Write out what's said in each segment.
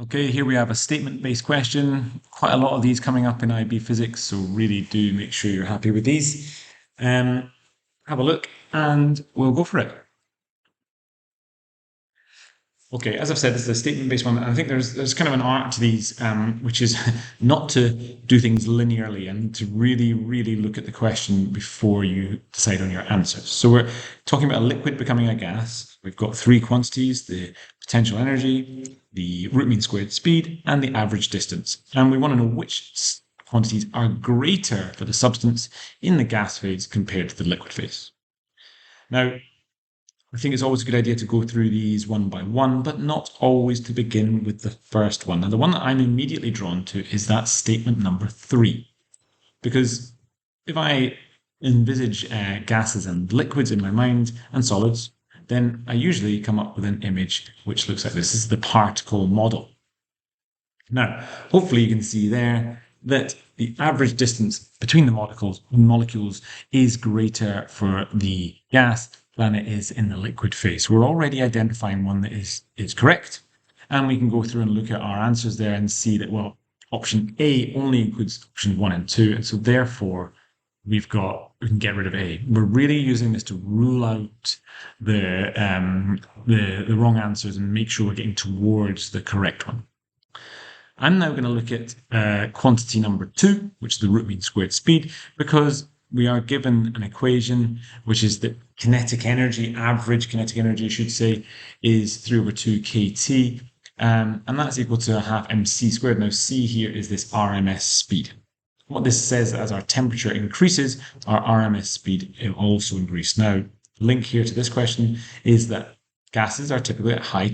Okay, here we have a statement-based question. Quite a lot of these coming up in IB Physics, so really do make sure you're happy with these. Have a look and we'll go for it. Okay, as I've said, this is a statement-based one. And I think there's kind of an art to these, which is not to do things linearly and to really, really look at the question before you decide on your answers. So we're talking about a liquid becoming a gas. We've got three quantities: the potential energy, the root mean squared speed, and the average distance. And we want to know which quantities are greater for the substance in the gas phase compared to the liquid phase. Now, I think it's always a good idea to go through these one by one, but not always to begin with the first one. Now, the one that I'm immediately drawn to is that statement number 3. Because if I envisage gases and liquids in my mind and solids, then I usually come up with an image which looks like this. This is the particle model. Now, hopefully you can see there that the average distance between the molecules is greater for the gas than it is in the liquid phase. We're already identifying one that is correct, and we can go through and look at our answers there and see that, well, option A only includes options 1 and 2, and so therefore we can get rid of A. We're really using this to rule out the wrong answers and make sure we're getting towards the correct one. I'm now going to look at quantity number 2, which is the root mean squared speed, because we are given an equation, which is that kinetic energy, average kinetic energy, I should say, is 3 over 2 kT, and that's equal to a half mc squared. Now, c here is this RMS speed. What this says, as our temperature increases, our RMS speed will also increase. Now, the link here to this question is that gases are typically at higher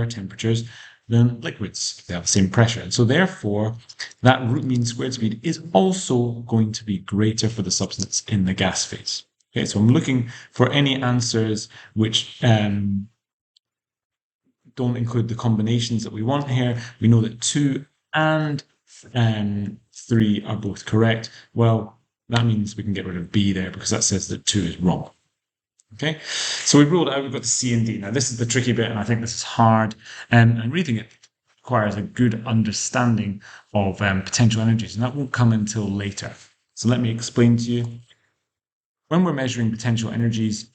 temperatures than liquids. They have the same pressure. And so therefore, that root mean squared speed is also going to be greater for the substance in the gas phase. Okay, so I'm looking for any answers which don't include the combinations that we want here. We know that 2 and 3 are both correct. Well, that means we can get rid of B there because that says that 2 is wrong. Okay, so we've ruled out, we've got the C and D. Now, this is the tricky bit, and I think this is hard. And I really think it requires a good understanding of potential energies, and that won't come until later. So let me explain to you. When we're measuring potential energies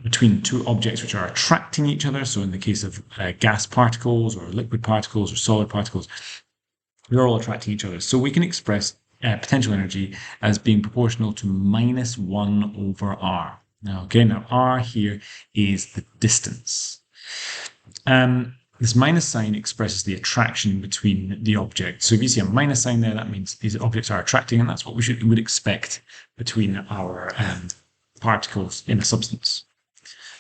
between two objects which are attracting each other, so in the case of gas particles or liquid particles or solid particles, they're all attracting each other. So we can express potential energy as being proportional to minus 1 over r. Now r here is the distance. This minus sign expresses the attraction between the objects. So if you see a minus sign there, that means these objects are attracting, and that's what we would expect between our particles in a substance.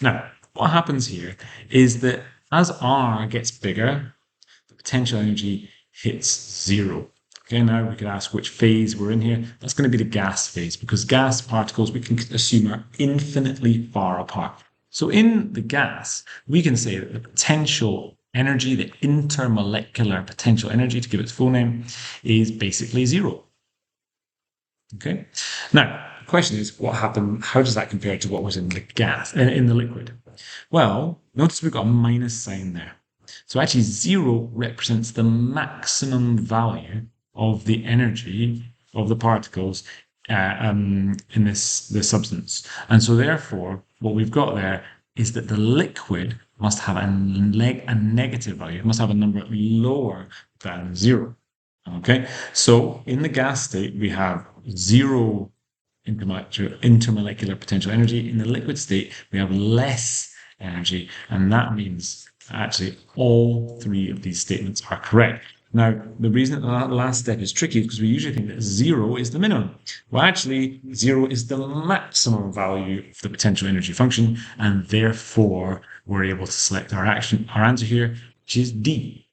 Now, what happens here is that as r gets bigger, the potential energy hits 0. Okay, now we could ask which phase we're in here. That's going to be the gas phase, because gas particles we can assume are infinitely far apart. So in the gas, we can say that the potential energy, the intermolecular potential energy, to give its full name, is basically 0. Okay. Now, the question is, what happened? How does that compare to what was in the gas, in the liquid? Well, notice we've got a minus sign there. So actually 0 represents the maximum value of the energy of the particles in this substance. And so therefore, what we've got there is that the liquid must have a negative value. It must have a number lower than 0. Okay, so in the gas state, we have 0 intermolecular potential energy. In the liquid state, we have less energy, and that means actually all 3 of these statements are correct. Now, the reason that last step is tricky is because we usually think that 0 is the minimum. Well, actually, 0 is the maximum value of the potential energy function, and therefore we're able to select our answer here, which is D.